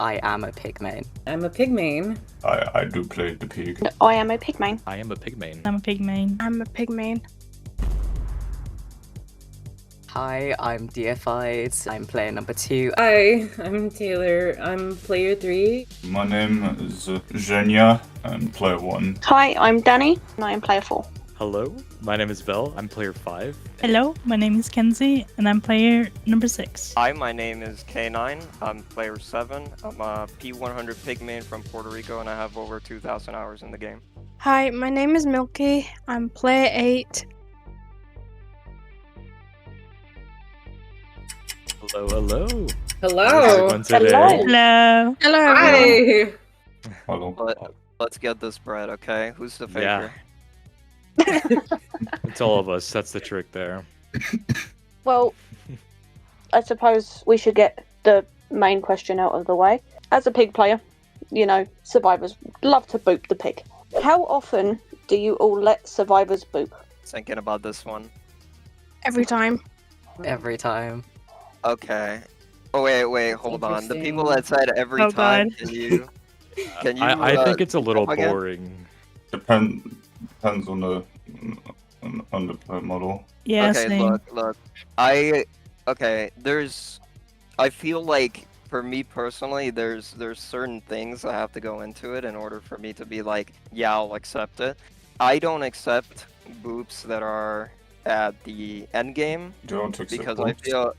I am a pig main. I'm a pig main. I do play the pig. I am a pig main. I am a pig main. I'm a pig main. I'm a pig main. Hi, I'm DFI'd. I'm player number 2. Hi, I'm Taylor. I'm player 3. My name is Zhenya. I'm player 1. Hi, I'm Danny, and I am player 4. Hello, my name is Vel. I'm player 5. Hello, my name is Kenzie, and I'm player number 6. Hi, my name is K9. I'm player 7. I'm a P100 pigman from Puerto Rico, and I have over 2,000 hours in the game. Hi, my name is Milky. I'm player 8. Hello, hello. Hello. How's it going today? Hello. Hello, everyone. Hi. Hello. Let's get this bread, okay? Who's the faker? Yeah. It's all of us. That's the trick there. Well, I suppose we should get the main question out of the way. As a pig player, you know, survivors love to boop the pig. How often do you all let survivors boop? Thinking about this one. Every time. Every time. Okay. Oh wait, hold on. The people that said every Oh, time, God. can you? I think it's a little come again? boring. Depends on the player model. Yeah, Okay, same. look. I feel like for me personally, there's certain things that have to go into it in order for me to be like, yeah, I'll accept it. I don't accept boops that are at the end game Don't accept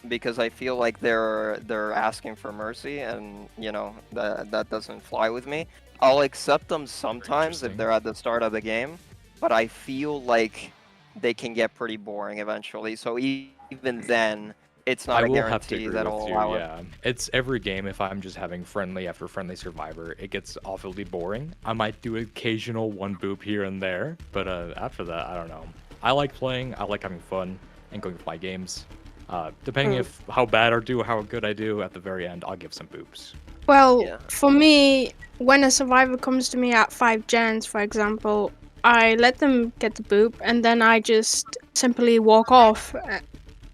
because I feel like they're asking for mercy, and you know that doesn't fly with me. I'll accept them sometimes if Interesting. they're at the start of the game, but I feel like they can get pretty boring eventually. So even then, it's not I a will have to guarantee agree that with I'll you, allow it. yeah. It's every game, if I'm just having friendly after friendly survivor, it gets awfully boring. I might do occasional one boop here and there, but after that, I don't know. I like playing, I like having fun, and going to my games. Depending if how bad I do or how good I do, at the very end, I'll give some boops. Well, Yeah. for me, when a survivor comes to me at 5 gens, for example, I let them get the boop and then I just simply walk off.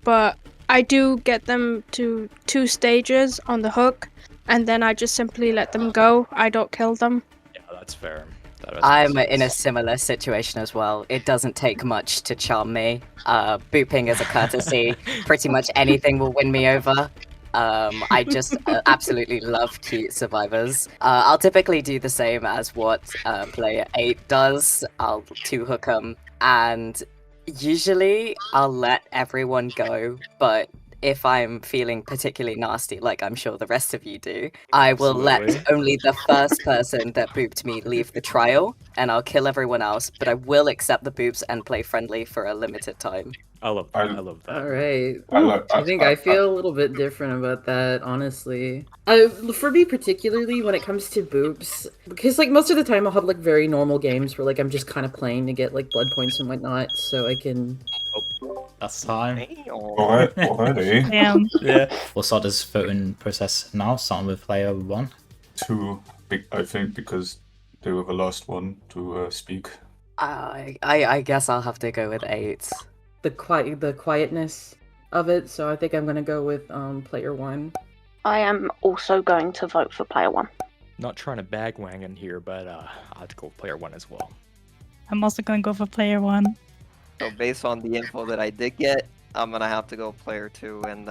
But I do get them to 2 stages on the hook, and then I just simply let them go. I don't kill them. Yeah, that's fair. That I'm makes in a sense. similar situation as well. It doesn't take much to charm me. Booping is a courtesy. Pretty much anything will win me over. I just absolutely love cute survivors. I'll typically do the same as what player 8 does. I'll 2-hook them, and usually I'll let everyone go, but if I'm feeling particularly nasty, like I'm sure the rest of you do, I will let Absolutely. only the first person that booped me leave the trial, and I'll kill everyone else, but I will accept the boops and play friendly for a limited time. I love that. I love that. All right. I I think I feel a little bit different about that, honestly. For me particularly, when it comes to boops, because like most of the time I'll have like very normal games where like I'm just kind of playing to get like blood points and whatnot, so I can. That's time. Already. Damn. Yeah. We'll start this voting process now, starting with player 1. 2, I think, because they were the last one to speak. I guess I'll have to go with 8. The quietness of it, so I think I'm gonna go with player 1. I am also going to vote for player 1. Not trying to bagwang in here, but I'll have to go with player 1 as well. I'm also gonna go for player 1. So based on the info that I did get, I'm gonna have to go player 2 and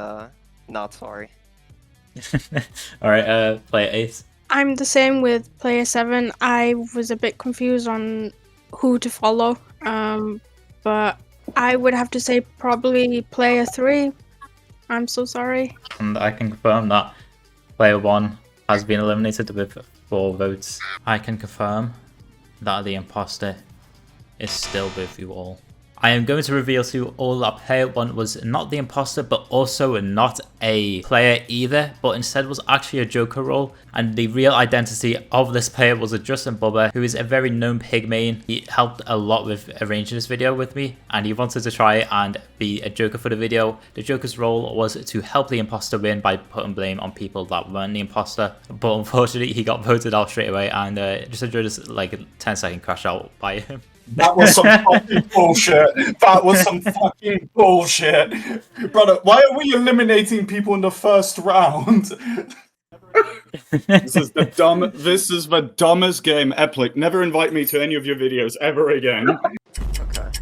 not sorry. Alright, player 8. I'm the same with player 7. I was a bit confused on who to follow, but I would have to say probably player 3. I'm so sorry. And I can confirm that player 1 has been eliminated with 4 votes. I can confirm that the imposter is still with you all. I am going to reveal to you all that player 1 was not the imposter, but also not a player either, but instead was actually a Joker role, and the real identity of this player was a Justin Bubba, who is a very known pig main. He helped a lot with arranging this video with me, and he wanted to try and be a Joker for the video. The Joker's role was to help the imposter win by putting blame on people that weren't the imposter, but unfortunately he got voted out straight away, and just enjoyed this like 10-second crash out by him. That was some fucking bullshit. That was some fucking bullshit. Brother, why are we eliminating people in the first round? This is the dumbest game, Epic. Never invite me to any of your videos ever again. Alright.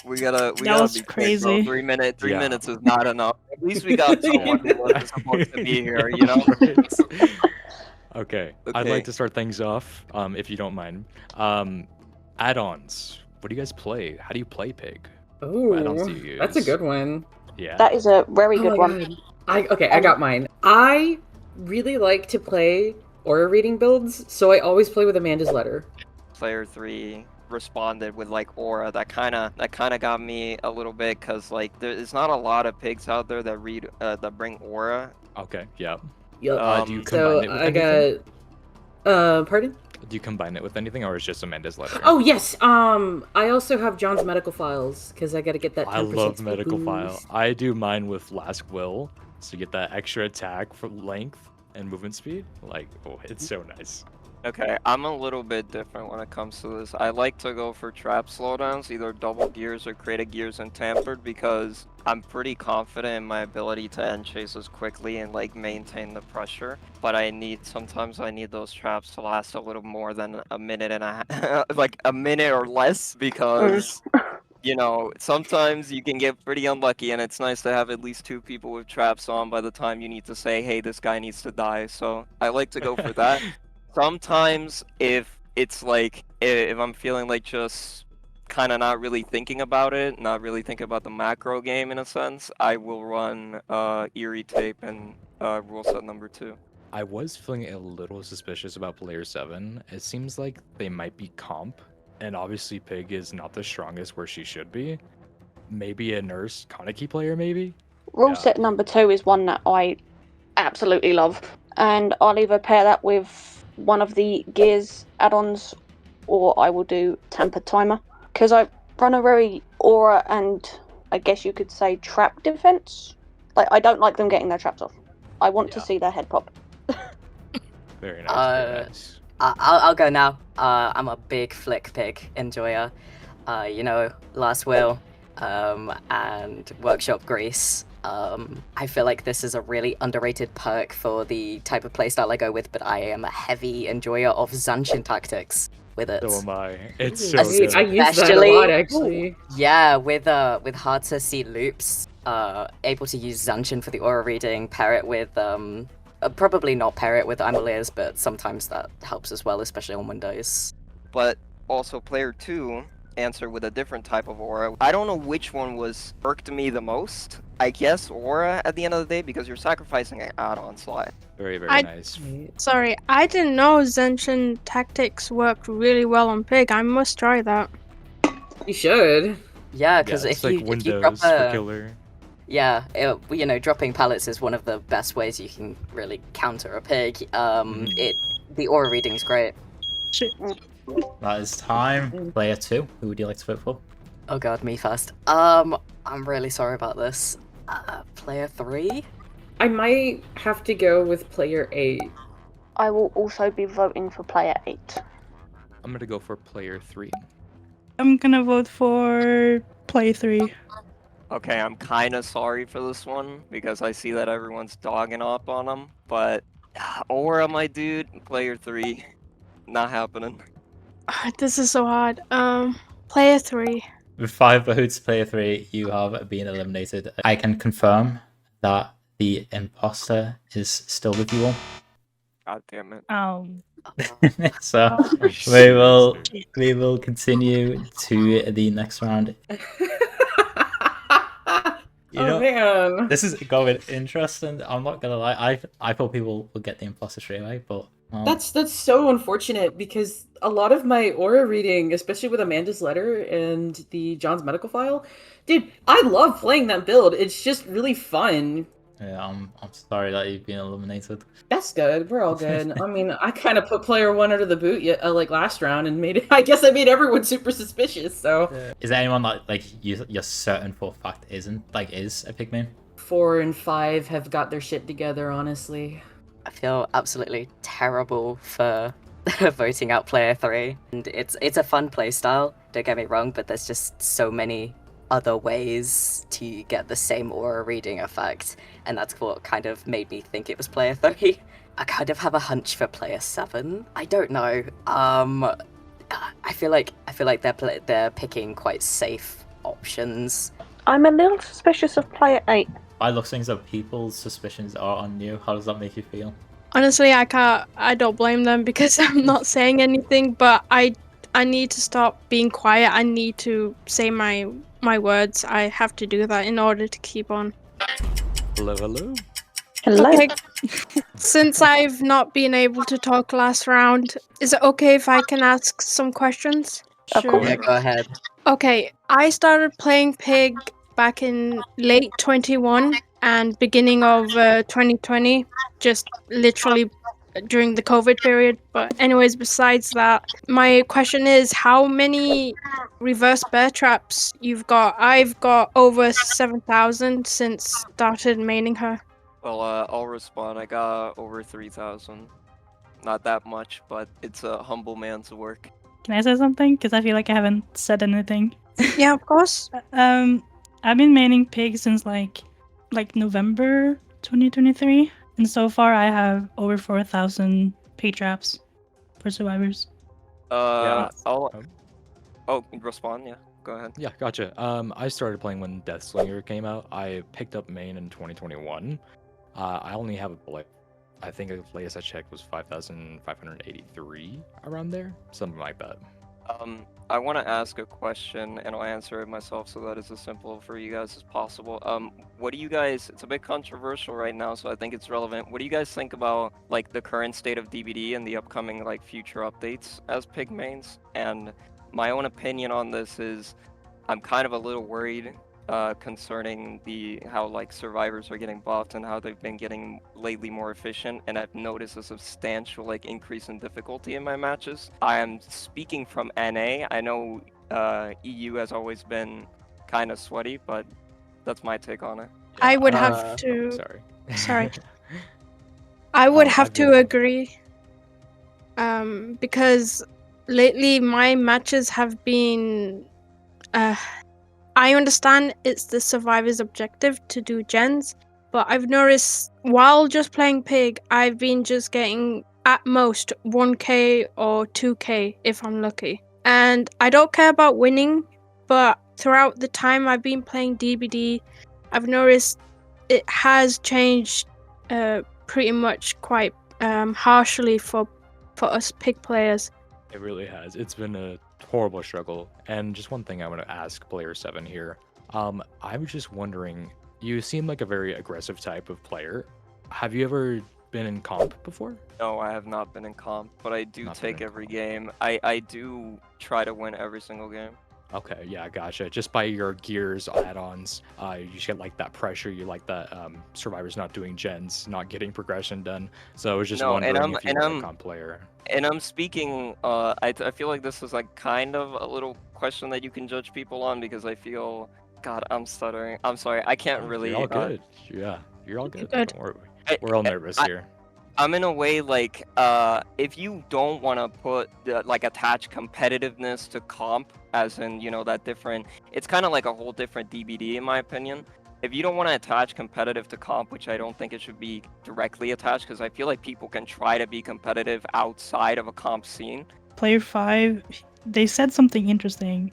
We gotta was be quick, crazy. bro. 3 Yeah. minutes is not enough. At least we got someone who wasn't supposed to be here, you know? Okay. I'd Okay. like to start things off, if you don't mind. Add-ons. What do you guys play? How do you play Pig? What add-ons do Ooh, you that's a use? good one. Yeah. That is a very Oh good my one. God. I got mine. I really like to play aura reading builds, so I always play with Amanda's letter. Player 3 responded with like aura. That kind of got me a little bit, because like there's not a lot of pigs out there that read that bring aura. Okay. Yeah. Yup. Do you So combine it with I anything? got pardon? Do you combine it with anything, or is just Amanda's letter? Oh yes. I also have John's medical files because I got to get that 10% I love speed medical file. boost. I do mine with Last Will, so you get that extra attack for length and movement speed. Like, oh, it's so nice. Okay, I'm a little bit different when it comes to this. I like to go for trap slowdowns, either double gears or creative gears and tampered, because I'm pretty confident in my ability to end chases quickly and like maintain the pressure. But sometimes I need those traps to last a little more than a minute and a half, like a minute or less, because you know, sometimes you can get pretty unlucky, and it's nice to have at least 2 people with traps on by the time you need to say, hey, this guy needs to die. So I like to go for that. Sometimes if it's like, if I'm feeling like just kind of not really thinking about it, not really thinking about the macro game in a sense, I will run Eerie Tape and rule set number 2. I was feeling a little suspicious about player 7. It seems like they might be comp, and obviously Pig is not the strongest where she should be. Maybe a nurse Kaneki player, maybe? Rule Yeah. set number 2 is one that I absolutely love, and I'll either pair that with one of the gears add-ons, or I will do Tampered Timer, because I run a very aura and I guess you could say trap defense. Like, I don't like them getting their traps off. I want to Yeah. see their head pop. Very nice, very nice. I'll go now. I'm a big flick pig enjoyer. You know, Last Will, and Workshop Grease. I feel like this is a really underrated perk for the type of playstyle I go with, but I am a heavy enjoyer of Zanshin tactics with it. So am I. It's Ooh, so I good. I use that a Especially- lot actually. Yeah, with hard to see loops, able to use Zanshin for the aura reading, pair it with probably not pair it with Ameliers, but sometimes that helps as well, especially on Windows. But also player 2 answered with a different type of aura. I don't know which one was irked me the most. I guess aura at the end of the day, because you're sacrificing an add-on slot. Very, very I- nice. Sorry, I didn't know Zenshin tactics worked really well on Pig. I must try that. You should. Yeah, Yeah, because it's if like you Windows drop for a, killer. yeah, you know, dropping pallets is one of the best ways you can really counter a pig. The aura reading is great. Shit. That is time. Player 2, who would you like to vote for? Oh god, me first. I'm really sorry about this. Player 3? I might have to go with player 8. I will also be voting for player 8. I'm gonna go for player 3. I'm gonna vote for play 3. Okay, I'm kind of sorry for this one, because I see that everyone's dogging up on him, but aura, my dude, player 3, not happening. This is so hard. Player 3. With 5 votes, player 3, you have been eliminated. I can confirm that the imposter is still with you all. God damn it. So Oh. we will continue to the next round. You know, man. this is going interesting. I'm not gonna lie. I thought people would get the imposter straight away, but That's so unfortunate because a lot of my aura reading, especially with Amanda's letter and the John's medical file, dude, I love playing that build. It's just really fun. yeah, I'm sorry that you've been eliminated. That's good. We're all good. I mean, I kind of put player 1 under the boot like last round and made it. I guess I made everyone super suspicious. So Is there anyone that like you're certain for a fact is a pigman? 4 and 5 have got their shit together. Honestly, I feel absolutely terrible for voting out player 3. And it's a fun playstyle, don't get me wrong, but there's just so many other ways to get the same aura reading effect, and that's what kind of made me think it was player 3. I kind of have a hunch for player 7. I don't know. I feel like they're picking quite safe options. I'm a little suspicious of player 8. By looks things that people's suspicions are on you. How does that make you feel? Honestly, I don't blame them because I'm not saying anything, but I need to stop being quiet. I need to say my words. I have to do that in order to keep on. Hello, hello. Hello. Okay. Since I've not been able to talk last round, is it okay if I can ask some questions? Of course. Yeah, go ahead. Okay, I started playing Pig back in late 21 and beginning of 2020, just literally during the COVID period. But anyways, besides that, my question is how many reverse bear traps you've got? I've got over 7,000 since started maining her. Well, I'll respond. I got over 3,000. Not that much, but it's a humble man's work. Can I say something? Because I feel like I haven't said anything. Yeah, of course. I've been maining Pig since like November 2023, and so far I have over 4,000 Pig traps for survivors. Yeah. Oh, respond. Yeah, go ahead. Yeah, gotcha. I started playing when Deathslinger came out. I picked up main in 2021. I only have I think the latest I checked was 5,583, around there, something like that. I want to ask a question, and I'll answer it myself so that it's as simple for you guys as possible. What do you guys? It's a bit controversial right now, so I think it's relevant. What do you guys think about like the current state of DBD and the upcoming like future updates as pig mains? And my own opinion on this is, I'm kind of a little worried concerning how like survivors are getting buffed and how they've been getting lately more efficient, and I've noticed a substantial like increase in difficulty in my matches. I am speaking from NA. I know EU has always been kind of sweaty, but that's my take on it. I would have to. Sorry. Sorry. I would have I've to been- agree. Because lately my matches have been. I understand it's the survivor's objective to do gens, but I've noticed while just playing Pig, I've been just getting at most 1k or 2k if I'm lucky. And I don't care about winning, but throughout the time I've been playing DBD, I've noticed it has changed pretty much quite harshly for us Pig players. It really has. It's been a horrible struggle. And just one thing I want to ask player 7 here. I was just wondering, you seem like a very aggressive type of player. Have you ever been in comp before? No, I have not been in comp, but I do Not been take in every game. I do try to win every single game. Okay, yeah, gotcha. Just by your gears add-ons, you just get like that pressure. You like that survivors not doing gens, not getting progression done. So I was just wondering if you were a comp player. And I'm speaking, I feel like this is like kind of a little question that you can judge people on, because I feel, God, I'm stuttering. I'm sorry, I can't really. You're all good. Yeah, you're all good. Good. Don't worry. We're all nervous here. I'm in a way like, if you don't want to put like attach competitiveness to comp, as in, you know, that different, it's kind of like a whole different DBD in my opinion. If you don't want to attach competitive to comp, which I don't think it should be directly attached, because I feel like people can try to be competitive outside of a comp scene. Player 5, they said something interesting,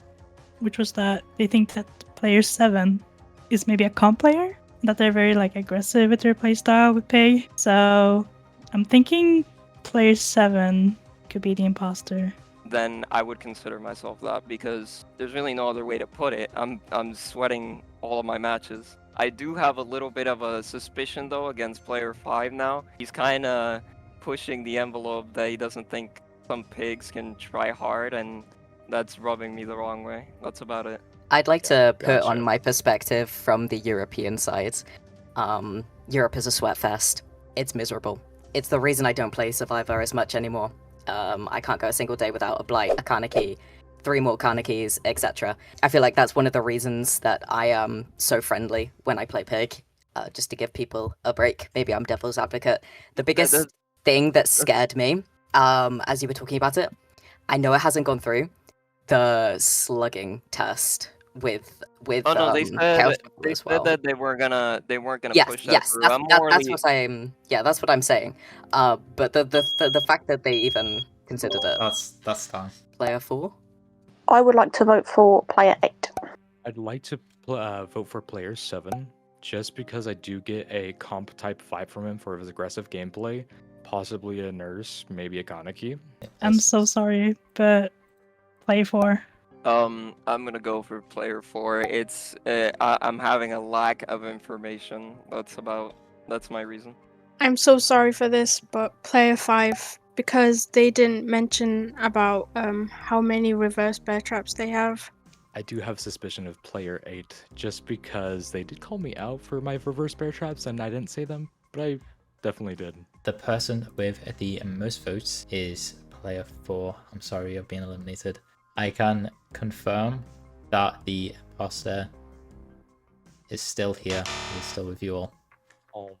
which was that they think that player 7 is maybe a comp player, that they're very like aggressive with their playstyle with Pig. So I'm thinking player 7 could be the imposter. Then I would consider myself that, because there's really no other way to put it. I'm sweating all of my matches. I do have a little bit of a suspicion though against player 5 now. He's kind of pushing the envelope that he doesn't think some pigs can try hard, and that's rubbing me the wrong way. That's about it. I'd like to put on gotcha. my perspective from the European side. Europe is a sweat fest. It's miserable. It's the reason I don't play Survivor as much anymore. I can't go a single day without a blight, a Kaneki, 3 more Kanekis, etc. I feel like that's one of the reasons that I am so friendly when I play Pig, just to give people a break. Maybe I'm devil's advocate. The biggest thing that scared me, as you were talking about it, I know it hasn't gone through, the slugging test with Oh no, they Chaos said Ripple as well. that they weren't gonna Yes, push that yes, through. that's I'm more that's what I'm saying. But the fact that they even considered it That's fine. player 4. I would like to vote for player 8. I'd like to vote for player 7, just because I do get a comp type vibe from him for his aggressive gameplay, possibly a nurse, maybe a Kaneki. I'm so sorry, but play 4. I'm gonna go for player 4. It's I'm having a lack of information. That's my reason. I'm so sorry for this, but player 5, because they didn't mention about how many reverse bear traps they have. I do have suspicion of player 8, just because they did call me out for my reverse bear traps, and I didn't say them, but I definitely did. The person with the most votes is player 4. I'm sorry, you've been eliminated. I can confirm that the imposter is still here. He's still with you all. Oh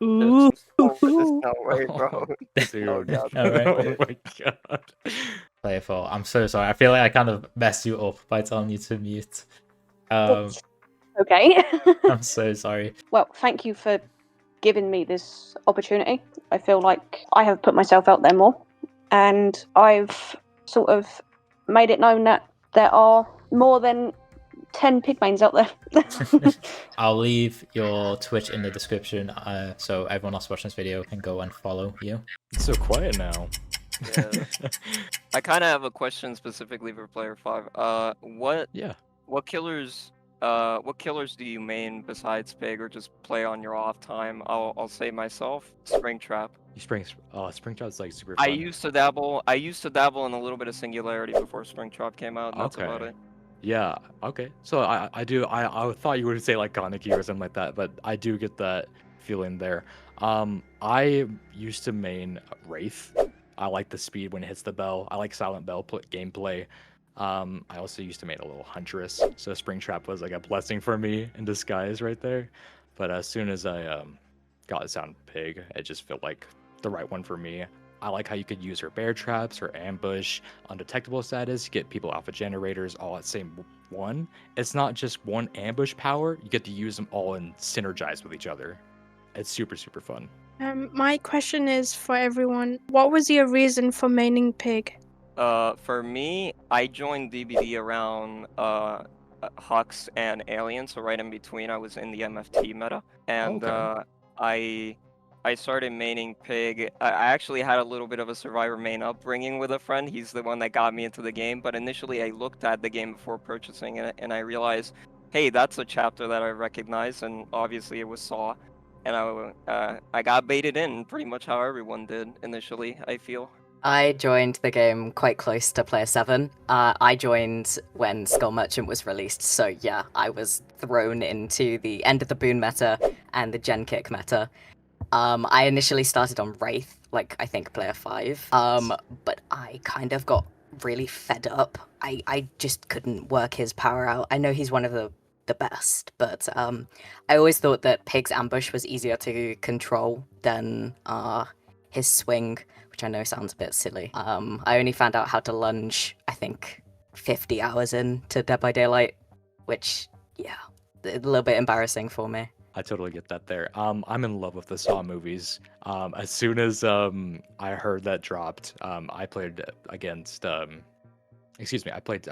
Ooh. There's no way, bro. Dude. Oh, God. Alright. Oh my god. Player 4. I'm so sorry. I feel like I kind of messed you up by telling you to mute. Okay. I'm so sorry. Well, thank you for giving me this opportunity. I feel like I have put myself out there more, and I've sort of made it known that there are more than 10 pigmains out there. I'll leave your Twitch in the description so everyone else watching this video can go and follow you. It's so quiet now. Yeah. I kind of have a question specifically for player 5. What killers do you main besides Pig, or just play on your off time? I'll say myself, Springtrap. Springtrap's like super fun. I used to dabble in a little bit of Singularity before Springtrap came out, and that's about it. Yeah, okay. So I thought you would say like Kaneki or something like that, but I do get that feeling there. I used to main Wraith. I like the speed when it hits the bell. I like Silent Bell gameplay. I also used to main a little Huntress, so Springtrap was like a blessing for me in disguise right there. But as soon as I got Sound Pig, it just felt like the right one for me. I like how you could use her bear traps, her ambush, undetectable status, get people alpha generators all at the same one. It's not just one ambush power, you get to use them all and synergize with each other. It's super, super fun. My question is for everyone. What was your reason for maining Pig? For me, I joined DBD around Hux and Alien, so right in between I was in the MFT meta. And I started maining Pig. I actually had a little bit of a Survivor main upbringing with a friend. He's the one that got me into the game, but initially I looked at the game before purchasing it, and I realized, hey, that's a chapter that I recognize, and obviously it was Saw. And I got baited in pretty much how everyone did initially, I feel. I joined the game quite close to player 7. I joined when Skull Merchant was released, so yeah, I was thrown into the end of the boon meta and the gen kick meta. I initially started on Wraith, like I think player 5, but I kind of got really fed up. I just couldn't work his power out. I know he's one of the best, but I always thought that Pig's ambush was easier to control than his swing, which I know sounds a bit silly. I only found out how to lunge, I think, 50 hours into Dead by Daylight, which, yeah, a little bit embarrassing for me. I totally get that there. I'm in love with the Saw movies. As soon as I heard that dropped, I played against I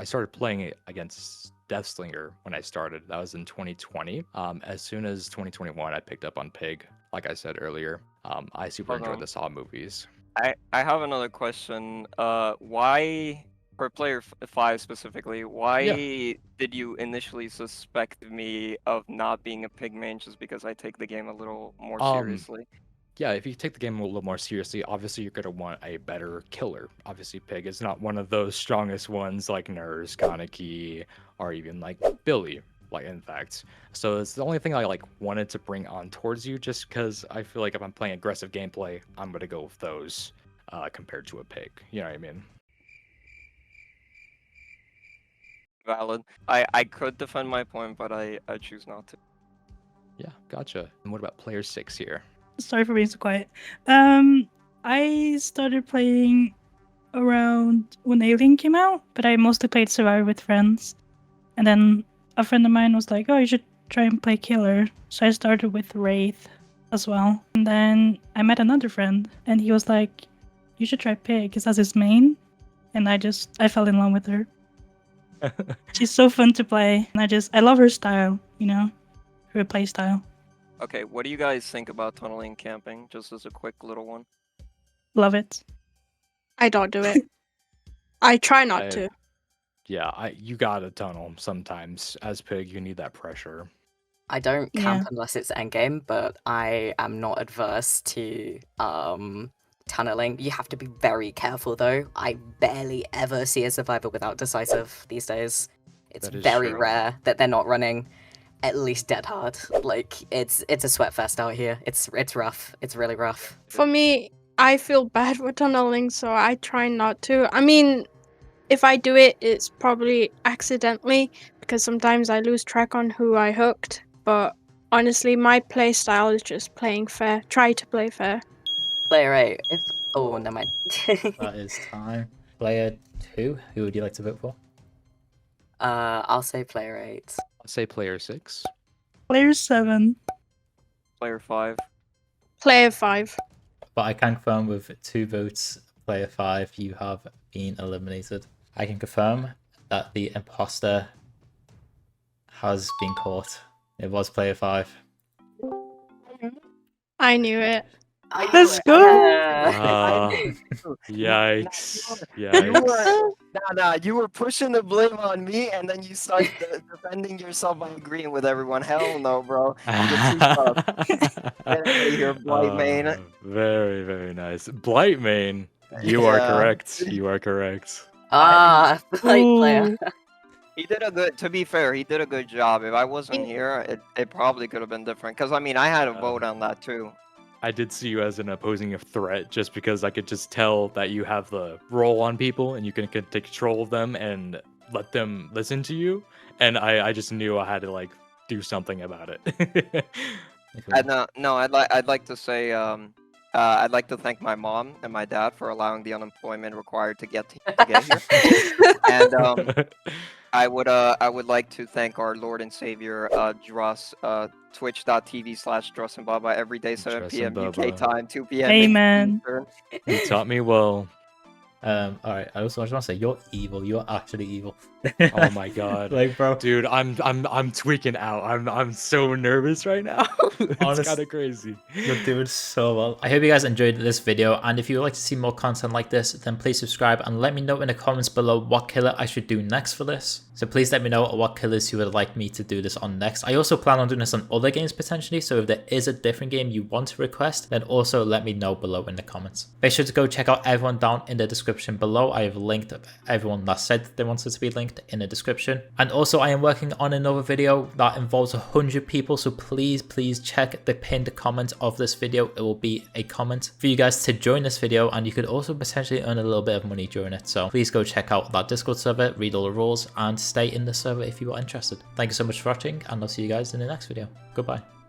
started playing against Deathslinger when I started. That was in 2020. As soon as 2021, I picked up on Pig. Like I said earlier, I super enjoyed the Saw movies. I have another question. Why, for player 5 specifically, why did you initially suspect me of not being a Pig main just because I take the game a little more seriously? Yeah, if you take the game a little more seriously, obviously you're going to want a better killer. Obviously, Pig is not one of those strongest ones like Nurse, Kaneki, or even like Billy, like in fact. So it's the only thing I like wanted to bring on towards you, just because I feel like if I'm playing aggressive gameplay, I'm going to go with those compared to a Pig. You know what I mean? Valid. I could defend my point, but I choose not to. Yeah, gotcha. And what about player 6 here? Sorry for being so quiet. I started playing around when Alien came out, but I mostly played Survivor with friends. And then a friend of mine was like, oh, you should try and play Killer. So I started with Wraith as well. And then I met another friend, and he was like, you should try Pig, because that's his main. And I fell in love with her. She's so fun to play. And I love her style, you know, her play style. Okay, what do you guys think about tunneling camping? Just as a quick little one. Love it. I don't do it. I try not to. Yeah, you gotta tunnel sometimes. As Pig, you need that pressure. I don't camp Yeah. unless it's endgame, but I am not adverse to tunneling. You have to be very careful though. I barely ever see a survivor without decisive these days. It's That is very true. rare that they're not running at least dead hard. Like it's a sweat fest out here. It's rough. It's really rough. For me, I feel bad for tunneling, so I try not to. I mean, if I do it, it's probably accidentally, because sometimes I lose track on who I hooked. But honestly, my play style is just playing fair. Try to play fair. Player 8. Oh, never mind. That is time. Player 2, who would you like to vote for? I'll say player 8. I'll say player 6. Player 7. Player 5. Player 5. But I can confirm with 2 votes, player 5, you have been eliminated. I can confirm that the imposter has been caught. It was player 5. I knew it. Let's go! Yikes. You Yikes. were, you were pushing the blame on me, and then you started defending yourself by agreeing with everyone. Hell no, bro. You're too tough. Get out of here, Blight Main. Very, very nice. Blight Main. You are Yeah. correct. You are correct. Light player. He did a good. To be fair, he did a good job. If I wasn't here, it probably could have been different. Because I mean, I had a vote on that too. I did see you as an opposing threat just because I could just tell that you have the roll on people and you can take control of them and let them listen to you. And I just knew I had to like do something about it. No, I'd like to say I'd like to thank my mom and my dad for allowing the unemployment required to get here. And I would like to thank our Lord and Savior Dross, twitch.tv/Dross and Baba every day 7 Dross p.m. and UK Baba. time, 2 p.m. Amen. Eastern. You taught me well. Alright, I just want to say, you're evil. You're actually evil. Oh my god. Like, bro. Dude, I'm tweaking out. I'm so nervous right now. It's Honest- kind of crazy. You're doing so well. I hope you guys enjoyed this video, and if you would like to see more content like this, then please subscribe and let me know in the comments below what killer I should do next for this. So please let me know what killers you would like me to do this on next. I also plan on doing this on other games potentially, so if there is a different game you want to request, then also let me know below in the comments. Make sure to go check out everyone down in the description below. I have linked everyone that said they wanted to be linked in the description. And also I am working on another video that involves 100 people, so please check the pinned comment of this video. It will be a comment for you guys to join this video, and you could also potentially earn a little bit of money during it. So please go check out that Discord server, read all the rules, and stay in the server if you are interested. Thank you so much for watching, and I'll see you guys in the next video. Goodbye.